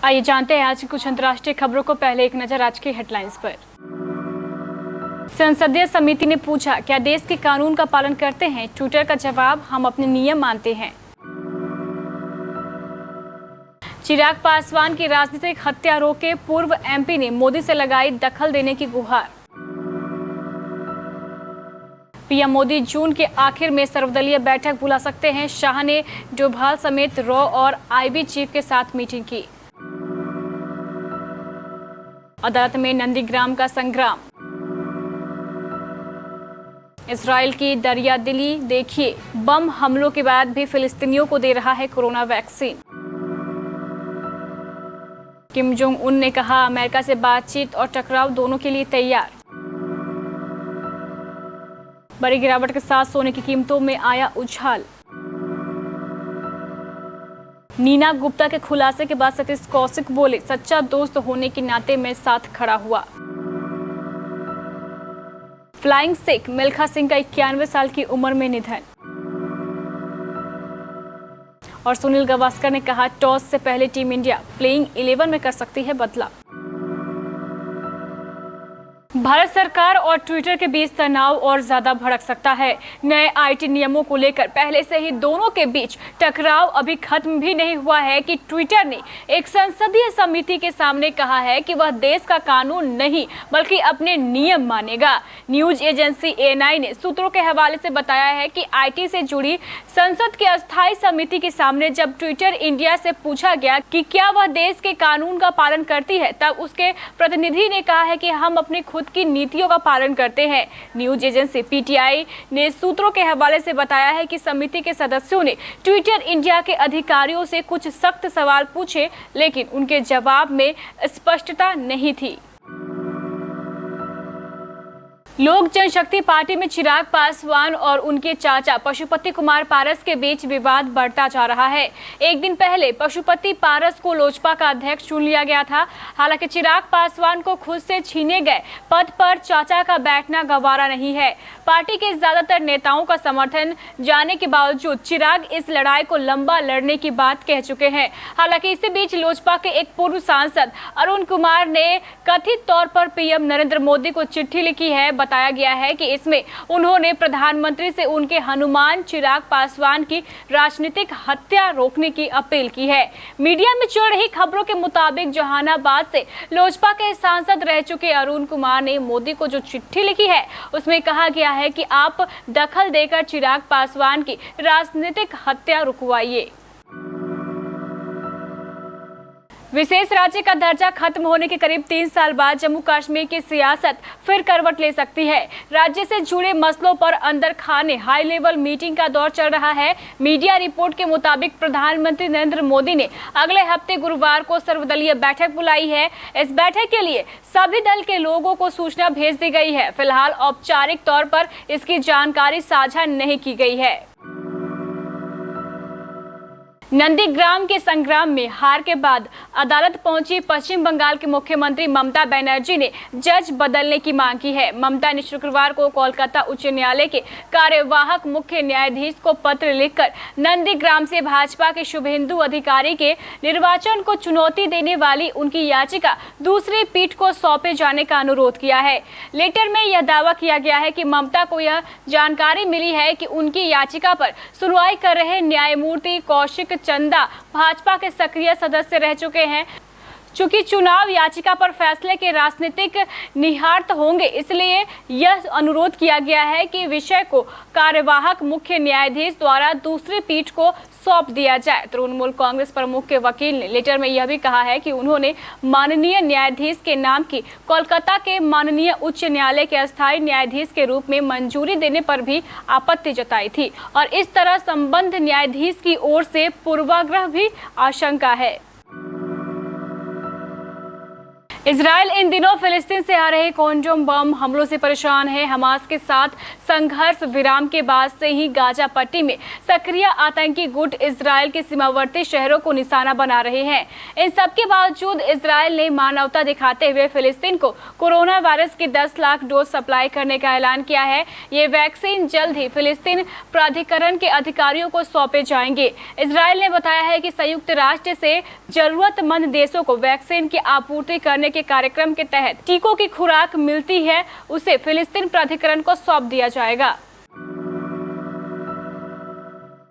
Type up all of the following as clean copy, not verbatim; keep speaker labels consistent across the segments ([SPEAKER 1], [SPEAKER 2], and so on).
[SPEAKER 1] आइए जानते हैं आज की कुछ अंतर्राष्ट्रीय खबरों को। पहले एक नजर आज की हेडलाइंस पर। संसदीय समिति ने पूछा, क्या देश के कानून का पालन करते हैं? ट्विटर का जवाब, हम अपने नियम मानते हैं। चिराग पासवान की राजनीतिक हत्या रोके, पूर्व एमपी ने मोदी से लगाई दखल देने की गुहार। पीएम मोदी जून के आखिर में सर्वदलीय बैठक बुला सकते हैं। शाह ने डोभाल समेत रॉ और आईबी चीफ के साथ मीटिंग की। अदालत में नंदीग्राम का संग्राम। इजराइल की दरियादिली देखिए, बम हमलों के बाद भी फिलिस्तीनियों को दे रहा है corona vaccine. Kim Jong Un ने कहा, अमेरिका से बातचीत और टकराव दोनों के लिए तैयार। बड़ी गिरावट के साथ सोने की कीमतों में आया उछाल। नीना गुप्ता के खुलासे के बाद सतीश कौशिक बोले, सच्चा दोस्त होने के नाते मैं साथ खड़ा हुआ। फ्लाइंग सिख मिल्खा सिंह का 91 साल की उम्र में निधन। और सुनील गावस्कर ने कहा, टॉस से पहले टीम इंडिया प्लेइंग 11 में कर सकती है बदलाव। भारत सरकार और ट्विटर के बीच तनाव और ज्यादा भड़क सकता है। नए आईटी नियमों को लेकर पहले से ही दोनों के बीच टकराव अभी खत्म भी नहीं हुआ है कि ट्विटर ने एक संसदीय समिति के सामने कहा है कि वह देश का कानून नहीं बल्कि अपने नियम मानेगा। न्यूज एजेंसी ANI ने सूत्रों के हवाले से बताया है कि आईटी से जुड़ी संसद की अस्थायी समिति के सामने जब ट्विटर इंडिया से पूछा गया कि क्या वह देश के कानून का पालन करती है, तब उसके प्रतिनिधि ने कहा है कि हम अपने खुद की नीतियों का पालन करते हैं। न्यूज एजेंसी PTI ने सूत्रों के हवाले से बताया है कि समिति के सदस्यों ने ट्विटर इंडिया के अधिकारियों से कुछ सख्त सवाल पूछे, लेकिन उनके जवाब में स्पष्टता नहीं थी। लोक जनशक्ति पार्टी में चिराग पासवान और उनके चाचा पशुपति कुमार पारस के बीच विवाद बढ़ता जा रहा है। एक दिन पहले पशुपति पारस को लोजपा का अध्यक्ष चुन लिया गया था। हालांकि चिराग पासवान को खुद से छीने गए पद पर चाचा का बैठना गवारा नहीं है। पार्टी के ज्यादातर नेताओं का समर्थन जाने के बावजूद चिराग इस लड़ाई को लंबा लड़ने की बात कह चुके हैं। हालांकि इसी बीच लोजपा के एक पूर्व सांसद अरुण कुमार ने कथित तौर पर पीएम नरेंद्र मोदी को चिट्ठी लिखी है। बताया गया है कि इसमें उन्होंने प्रधानमंत्री से उनके हनुमान चिराग पासवान की राजनीतिक हत्या रोकने की अपील की है। मीडिया में चल रही खबरों के मुताबिक जहानाबाद से लोजपा के सांसद रह चुके अरुण कुमार ने मोदी को जो चिट्ठी लिखी है उसमें कहा गया है कि आप दखल देकर चिराग पासवान की राजनीतिक हत्या रुकवाइए। विशेष राज्य का दर्जा खत्म होने के करीब 3 साल बाद जम्मू कश्मीर की सियासत फिर करवट ले सकती है। राज्य से जुड़े मसलों पर अंदर खाने हाई लेवल मीटिंग का दौर चल रहा है। मीडिया रिपोर्ट के मुताबिक प्रधानमंत्री नरेंद्र मोदी ने अगले हफ्ते गुरुवार को सर्वदलीय बैठक बुलाई है। इस बैठक के लिए सभी दल के लोगों को सूचना भेज दी गई है। फिलहाल औपचारिक तौर पर इसकी जानकारी साझा नहीं की गई है। नंदीग्राम के संग्राम में हार के बाद अदालत पहुंची पश्चिम बंगाल के मुख्यमंत्री ममता बनर्जी ने जज बदलने की मांग की है। ममता ने शुक्रवार को कोलकाता उच्च न्यायालय के कार्यवाहक मुख्य न्यायाधीश को पत्र लिखकर नंदीग्राम से भाजपा के शुभेंदु अधिकारी के निर्वाचन को चुनौती देने वाली उनकी याचिका दूसरी पीठ को सौंपे जाने का अनुरोध किया है। लेटर में यह दावा किया गया है कि ममता को यह जानकारी मिली है कि उनकी याचिका पर सुनवाई कर रहे न्यायमूर्ति कौशिक चंदा भाजपा के सक्रिय सदस्य रह चुके हैं। चूंकि चुनाव याचिका पर फैसले के राजनीतिक निहितार्थ होंगे, इसलिए यह अनुरोध किया गया है कि विषय को कार्यवाहक मुख्य न्यायाधीश द्वारा दूसरी पीठ को सौंप दिया जाए। तृणमूल कांग्रेस प्रमुख के वकील ने लेटर में यह भी कहा है कि उन्होंने माननीय न्यायाधीश के नाम की कोलकाता के माननीय उच्च न्यायालय के अस्थायी न्यायाधीश के रूप में मंजूरी देने पर भी आपत्ति जताई थी और इस तरह संबंध न्यायाधीश की ओर से पूर्वाग्रह भी आशंका है। इजराइल इन दिनों फिलिस्तीन से आ रहे क्वांटम बम हमलों से परेशान है। हमास के साथ संघर्ष विराम के बाद से ही गाजा पट्टी में सक्रिय आतंकी गुट इजराइल के सीमावर्ती शहरों को निशाना बना रहे हैं। इन सब के बावजूद इजराइल ने मानवता दिखाते हुए फिलिस्तीन को कोरोना वायरस की 10 लाख डोज सप्लाई करने का ऐलान किया है। ये वैक्सीन जल्द ही फिलिस्तीन प्राधिकरण के अधिकारियों को सौंपे जाएंगे। इजराइल ने बताया है कि संयुक्त राष्ट्र से जरूरतमंद देशों को वैक्सीन की आपूर्ति करने के कार्यक्रम के तहत टीकों की खुराक मिलती है, उसे फिलिस्तीन प्राधिकरण को सौंप दिया जाएगा।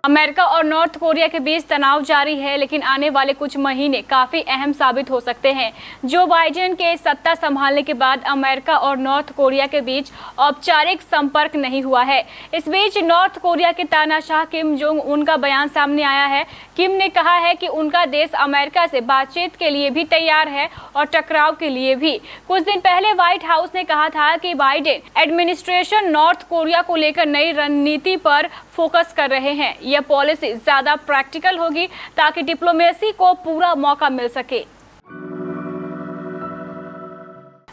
[SPEAKER 1] अमेरिका और नॉर्थ कोरिया के बीच तनाव जारी है, लेकिन आने वाले कुछ महीने काफी अहम साबित हो सकते हैं। जो बाइडेन के सत्ता संभालने के बाद अमेरिका और नॉर्थ कोरिया के बीच औपचारिक संपर्क नहीं हुआ है। इस बीच नॉर्थ कोरिया के तानाशाह किम जोंग उन का बयान सामने आया है। किम ने कहा है कि उनका देश अमेरिका से बातचीत के लिए भी तैयार है और टकराव के लिए भी। कुछ दिन पहले व्हाइट हाउस ने कहा था कि बाइडेन एडमिनिस्ट्रेशन नॉर्थ कोरिया को लेकर नई रणनीति पर फोकस कर रहे हैं। यह पॉलिसी ज्यादा प्रैक्टिकल होगी ताकि डिप्लोमेसी को पूरा मौका मिल सके।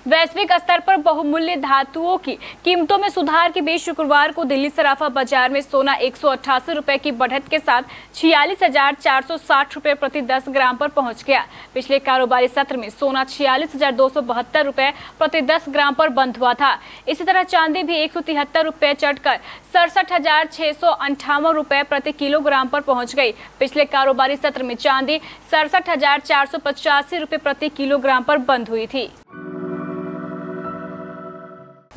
[SPEAKER 1] वैश्विक स्तर पर बहुमूल्य धातुओं की कीमतों में सुधार के बीच शुक्रवार को दिल्ली सराफा बाजार में सोना 188 रुपए की बढ़त के साथ 46,460 रुपए प्रति 10 ग्राम पर पहुंच गया। पिछले कारोबारी सत्र में सोना 46,272 रुपए प्रति 10 ग्राम पर बंद हुआ था। इसी तरह चांदी भी 173 रुपए चढ़कर 67,658 रुपए प्रति किलोग्राम पर पहुंच गई। पिछले कारोबारी सत्र में चांदी 67,485 रुपए प्रति किलोग्राम पर बंद हुई थी।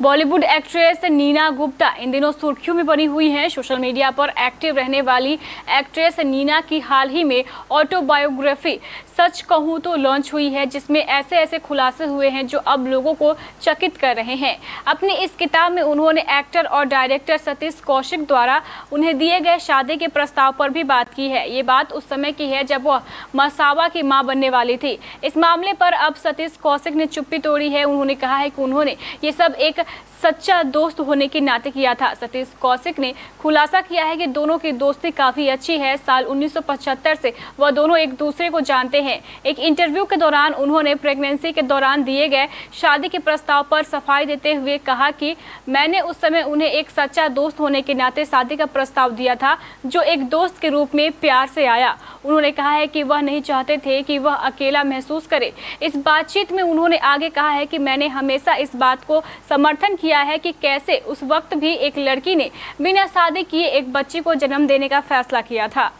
[SPEAKER 1] बॉलीवुड एक्ट्रेस नीना गुप्ता इन दिनों सुर्खियों में बनी हुई हैं। सोशल मीडिया पर एक्टिव रहने वाली एक्ट्रेस नीना की हाल ही में ऑटोबायोग्राफी सच कहूँ तो लॉन्च हुई है, जिसमें ऐसे खुलासे हुए हैं जो अब लोगों को चकित कर रहे हैं। अपनी इस किताब में उन्होंने एक्टर और डायरेक्टर सतीश कौशिक द्वारा उन्हें दिए गए शादी के प्रस्ताव पर भी बात की है। ये बात उस समय की है जब वह मसावा की मां बनने वाली थी। इस मामले पर अब सतीश कौशिक ने चुप्पी तोड़ी है। उन्होंने कहा है कि उन्होंने ये सब एक सच्चा दोस्त होने के नाते किया था। सतीश कौशिक ने खुलासा किया है कि दोनों की दोस्ती काफी अच्छी है। साल 1975 से वह दोनों एक दूसरे को जानते हैं। एक इंटरव्यू के दौरान उन्होंने प्रेगनेंसी के दौरान दिए गए शादी के प्रस्ताव पर सफाई देते हुए कहा कि मैंने उस समय उन्हें एक सच्चा दोस्त होने के नाते शादी का प्रस्ताव दिया था, जो एक दोस्त के रूप में प्यार से आया। उन्होंने कहा है कि वह नहीं चाहते थे कि वह अकेला महसूस करे। इस बातचीत में उन्होंने आगे कहा है कि मैंने हमेशा इस बात को समर्थन किया है कि कैसे उस वक्त भी एक लड़की ने बिना शादी किए एक बच्ची को जन्म देने का फैसला किया था।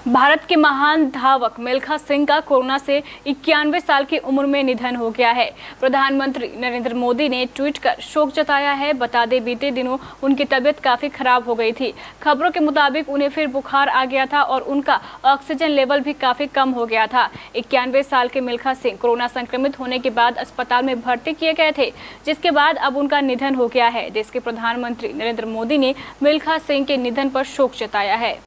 [SPEAKER 1] भारत के महान धावक मिल्खा सिंह का कोरोना से 91 साल की उम्र में निधन हो गया है। प्रधानमंत्री नरेंद्र मोदी ने ट्वीट कर शोक जताया है। बता दें, बीते दिनों उनकी तबीयत काफी खराब हो गई थी। खबरों के मुताबिक उन्हें फिर बुखार आ गया था और उनका ऑक्सीजन लेवल भी काफी कम हो गया था। 91 साल के मिल्खा सिंह कोरोना संक्रमित होने के बाद अस्पताल में भर्ती किए गए थे, जिसके बाद अब उनका निधन हो गया है। देश के प्रधानमंत्री नरेंद्र मोदी ने मिल्खा सिंह के निधन पर शोक जताया है।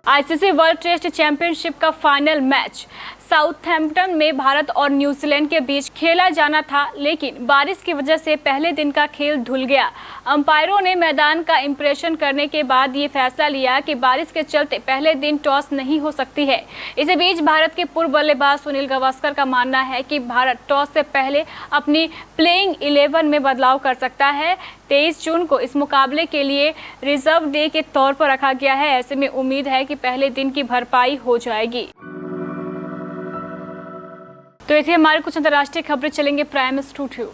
[SPEAKER 1] आईसीसी वर्ल्ड टेस्ट चैंपियनशिप का फाइनल मैच साउथहैम्पटन में भारत और न्यूजीलैंड के बीच खेला जाना था, लेकिन बारिश की वजह से पहले दिन का खेल धुल गया। अंपायरों ने मैदान का इंप्रेशन करने के बाद ये फैसला लिया कि बारिश के चलते पहले दिन टॉस नहीं हो सकती है। इसी बीच भारत के पूर्व बल्लेबाज सुनील गावस्कर का मानना है कि भारत टॉस से पहले अपनी प्लेइंग 11 में बदलाव कर सकता है। 23 जून को इस मुकाबले के लिए रिजर्व डे के तौर पर रखा गया है। ऐसे में उम्मीद है कि पहले दिन की भरपाई हो जाएगी। तो ये थी हमारे कुछ अंतर्राष्ट्रीय खबरें। चलेंगे प्राइम स्टूडियो।